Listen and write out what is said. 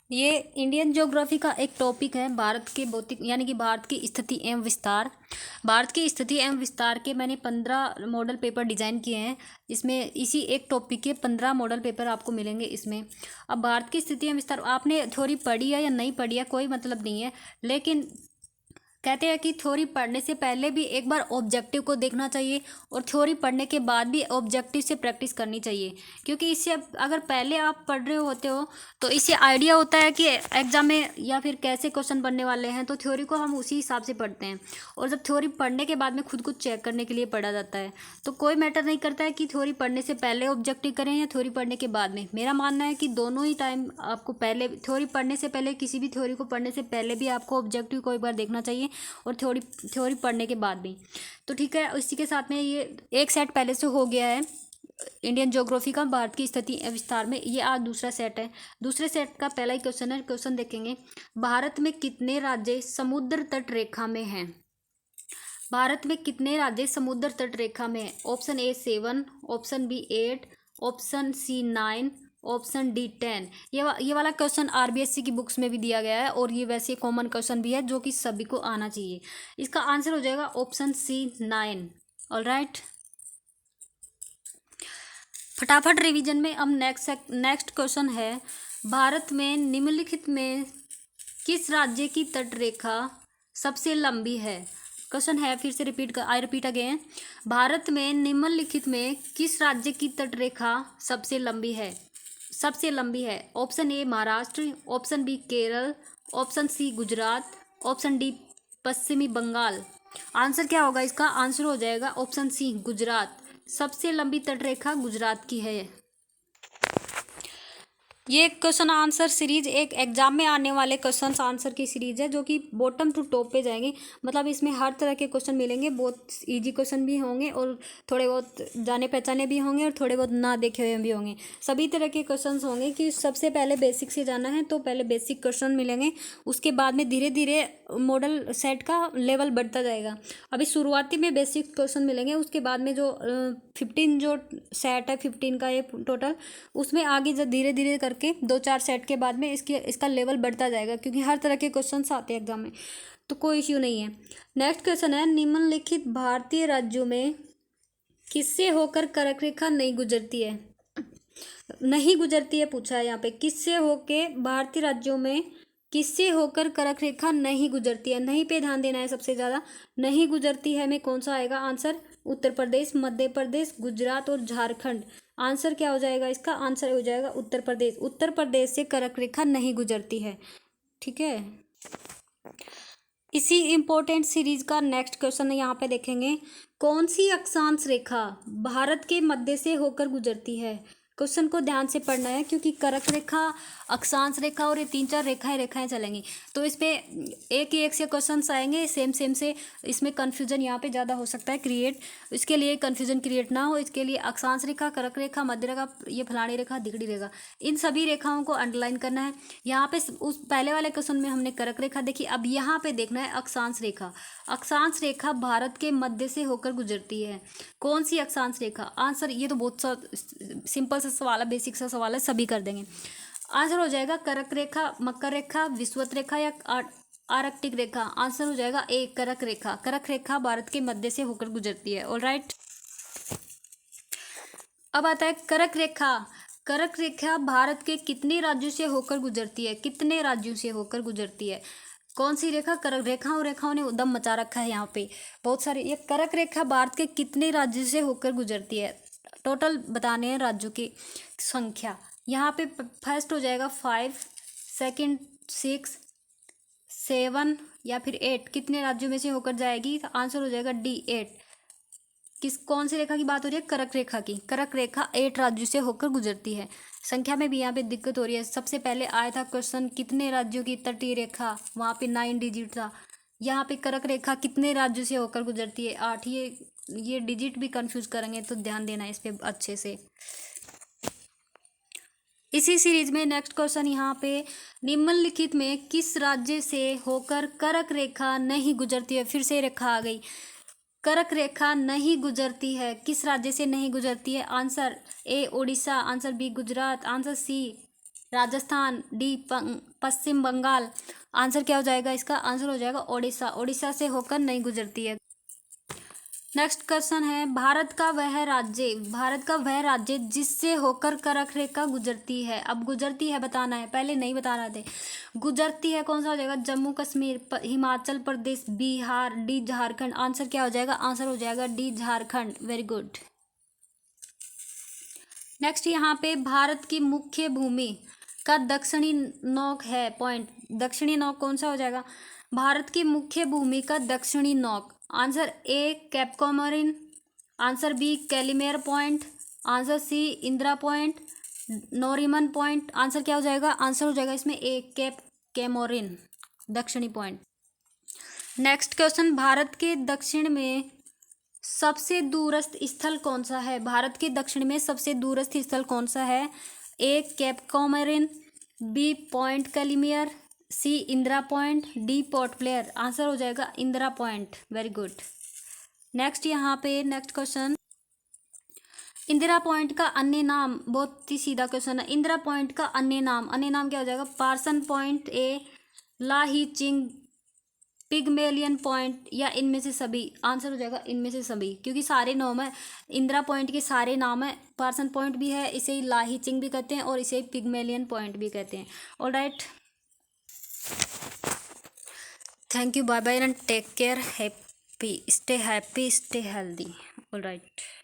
ये Indian geography का एक टॉपिक है, भारत के भौतिक यानी कि भारत की स्थिति एवं विस्तार। भारत की स्थिति एवं विस्तार के मैंने 15 मॉडल पेपर डिजाइन किए हैं। इसमें इसी एक टॉपिक के 15 मॉडल पेपर आपको मिलेंगे इसमें। अब भारत की स्थिति एवं विस्तार आपने थ्योरी पढ़ी है या नहीं पढ़ी है कोई मतलब नहीं है, लेकिन कहते हैं कि थ्योरी पढ़ने से पहले भी एक बार ऑब्जेक्टिव को देखना चाहिए और थ्योरी पढ़ने के बाद भी ऑब्जेक्टिव से प्रैक्टिस करनी चाहिए, क्योंकि इससे अगर पहले आप पढ़ रहे होते हो तो इससे आइडिया होता है कि एग्जाम में या फिर कैसे क्वेश्चन बनने वाले हैं, तो थ्योरी को हम उसी हिसाब से पढ़ते हैं। और जब थ्योरी पढ़ने के बाद में खुद को चेक करने के लिए पढ़ा जाता है, तो कोई मैटर नहीं करता है कि थ्योरी पढ़ने से पहले ऑब्जेक्टिव करें या थ्योरी पढ़ने के बाद में। मेरा मानना है कि दोनों ही टाइम आपको पहले थ्योरी पढ़ने से पहले, किसी भी थ्योरी को पढ़ने से पहले भी आपको ऑब्जेक्टिव को एक बार देखना चाहिए और थ्योरी पढ़ने के बाद भी। तो ठीक है, इसी के साथ में ये एक सेट पहले से हो गया है इंडियन ज्योग्राफी का, भारत की स्थिति विस्तार में। ये आज दूसरा सेट है। दूसरे सेट का पहला ही क्वेश्चन है, क्वेश्चन देखेंगे। भारत में कितने राज्य समुद्र तट रेखा में हैं? भारत में कितने राज्य समुद्र तट रेखा में है? Option A 7, option B 8, option C 9, option D 10। ये वाला क्वेश्चन आरबीएससी की बुक्स में भी दिया गया है और ये वैसे कॉमन क्वेश्चन भी है जो कि सभी को आना चाहिए। इसका आंसर हो जाएगा ऑप्शन सी 9। ऑलराइट, फटाफट रिवीजन में अब नेक्स्ट क्वेश्चन है, भारत में निम्नलिखित में किस राज्य की तट रेखा सबसे लंबी है? क्वेश्चन है, फिर से रिपीट अगेन। भारत में निम्नलिखित में किस राज्य की तट रेखा सबसे लंबी है? सबसे लंबी है। Option A Maharashtra, option B Kerala, option C Gujarat, option D Paschimi Bengal. Answer क्या होगा इसका? आंसर हो जाएगा ऑप्शन सी गुजरात। सबसे लंबी तट रेखा गुजरात की है। ये क्वेश्चन आंसर सीरीज एक एग्जाम में आने वाले क्वेश्चन आंसर की सीरीज है, जो कि बॉटम टू टॉप पे जाएंगे। मतलब इसमें हर तरह के क्वेश्चन मिलेंगे, बहुत इजी क्वेश्चन भी होंगे और थोड़े बहुत जाने पहचाने भी होंगे और थोड़े बहुत ना देखे हुए भी होंगे। सभी तरह के क्वेश्चन होंगे कि सबसे पहले बेसिक से जाना है तो पहले बेसिक क्वेश्चन मिलेंगे, उसके बाद में धीरे धीरे मॉडल सेट का लेवल बढ़ता जाएगा। अभी शुरुआती में बेसिक क्वेश्चन मिलेंगे, उसके बाद में जो 15 जो सेट है 15 का ये टोटल, उसमें आगे जब धीरे धीरे करके 2-4 सेट के बाद में इसका लेवल बढ़ता जाएगा, क्योंकि हर तरह के क्वेश्चन आते हैं एग्जाम में, तो कोई इश्यू नहीं है। नेक्स्ट क्वेश्चन है, निम्नलिखित भारतीय राज्यों में किससे होकर कर्क रेखा नहीं गुजरती है? नहीं गुजरती है पूछा है यहाँ पे, किससे होके भारतीय राज्यों में किससे होकर कर्क रेखा नहीं गुजरती है? नहीं पे ध्यान देना है सबसे ज्यादा। नहीं गुजरती है में कौन सा आएगा आंसर? उत्तर प्रदेश, मध्य प्रदेश, गुजरात और झारखंड। आंसर क्या हो जाएगा इसका? आंसर हो जाएगा उत्तर प्रदेश। उत्तर प्रदेश से कर्क रेखा नहीं गुजरती है। ठीक है, इसी इंपॉर्टेंट सीरीज का नेक्स्ट क्वेश्चन यहाँ पे देखेंगे, कौन सी अक्षांश रेखा भारत के मध्य से होकर गुजरती है? क्वेश्चन को ध्यान से पढ़ना है, क्योंकि कर्क रेखा, अक्षांश रेखा और ये 3-4 रेखाएं चलेंगी, तो इस पे एक ही एक से क्वेश्चंस आएंगे सेम से। इसमें कन्फ्यूजन यहाँ पे ज़्यादा हो सकता है क्रिएट, इसके लिए कन्फ्यूजन क्रिएट ना हो, इसके लिए अक्षांश रेखा, कर्क रेखा, मध्य रेखा, ये फलानी रेखा, दिगड़ी रेखा, इन सभी रेखाओं को अंडरलाइन करना है। यहाँ पे उस पहले वाले क्वेश्चन में हमने कर्क रेखा देखी, अब यहाँ पे देखना है अक्षांश रेखा। अक्षांश रेखा भारत के मध्य से होकर गुजरती है। कौन सी अक्षांश रेखा? आंसर, ये तो बहुत सा सिंपल सा सवाल है, बेसिक सा सवाल है, सभी कर देंगे। आंसर हो जाएगा कर्क रेखा, मकर रेखा, विषुवत रेखा या आर्कटिक रेखा। आंसर हो जाएगा ए कर्क रेखा। कर्क रेखा भारत के मध्य से होकर गुजरती है। ऑलराइट, अब आता है कर्क रेखा। कर्क रेखा भारत के कितने राज्यों से होकर गुजरती है? कितने राज्यों से होकर गुजरती है? कौन सी रेखा? कर्क रेखा। और रेखाओं ने उदम मचा रखा है यहाँ पे बहुत सारे। ये कर्क रेखा भारत के कितने राज्यों से होकर गुजरती है? टोटल बताने हैं राज्यों की संख्या। यहाँ पे फर्स्ट हो जाएगा 5, सेकंड 6, 7 या फिर 8। कितने राज्यों में से होकर जाएगी? तो आंसर हो जाएगा डी 8। कौन सी रेखा की बात हो रही है? कर्क रेखा की। कर्क रेखा 8 राज्यों से होकर गुजरती है। संख्या में भी यहाँ पे दिक्कत हो रही है। सबसे पहले आया था क्वेश्चन कितने राज्यों की तटीय रेखा, वहाँ पे 9 डिजिट था। यहाँ पे कर्क रेखा कितने राज्यों से होकर गुजरती है? 8। ये डिजिट भी कंफ्यूज करेंगे, तो ध्यान देना इस पे अच्छे से। इसी सीरीज में नेक्स्ट क्वेश्चन यहाँ पे, निम्नलिखित में किस राज्य से होकर कर्क रेखा नहीं गुजरती है? फिर से रेखा आ गई। कर्क रेखा नहीं गुजरती है, किस राज्य से नहीं गुजरती है? Answer A Orissa, answer B Gujarat, answer C Rajasthan, D Paschim Bengal. Answer क्या हो जाएगा इसका? आंसर हो जाएगा ओडिशा। ओडिशा से होकर नहीं गुजरती है। नेक्स्ट क्वेश्चन है, भारत का वह राज्य जिससे होकर कर्क रेखा गुजरती है। अब गुजरती है बताना है, पहले नहीं बताना थे। गुजरती है कौन सा हो जाएगा? जम्मू कश्मीर, हिमाचल प्रदेश, बिहार, डी झारखंड। आंसर क्या हो जाएगा? आंसर हो जाएगा D Jharkhand. Very good. Next यहाँ पे भारत की मुख्य भूमि का दक्षिणी नोक है। पॉइंट, दक्षिणी नोक कौन सा हो जाएगा? भारत की मुख्य भूमि का दक्षिणी नोक। Answer A Cape Comorin, answer B Calimere Point, answer C Indira Point, Nariman Point. Answer क्या हो जाएगा? आंसर हो जाएगा इसमें ए कैप कैमोरिन, दक्षिणी पॉइंट। नेक्स्ट क्वेश्चन, भारत के दक्षिण में सबसे दूरस्थ स्थल कौन सा है? भारत के दक्षिण में सबसे दूरस्थ स्थल कौन सा है? A Cape Comorin, B Point Calimere, C Indira Point, D Port Blair. Answer हो जाएगा Indira Point. Very good. Next यहाँ पे नेक्स्ट क्वेश्चन, इंदिरा पॉइंट का अन्य नाम। बहुत ही सीधा क्वेश्चन है। इंदिरा पॉइंट का अन्य नाम क्या हो जाएगा? पार्सन पॉइंट, ए ला ही चिंग, पिगमेलियन पॉइंट, या इनमें से सभी। आंसर हो जाएगा इनमें से सभी, क्योंकि सारे नाम है इंदिरा पॉइंट के, सारे नाम है। पार्सन पॉइंट भी है, इसे ही लाही चिंग भी कहते हैं और इसे पिगमेलियन पॉइंट भी कहते हैं। Alright, thank you, bye bye and take care. Happy, stay healthy. Alright.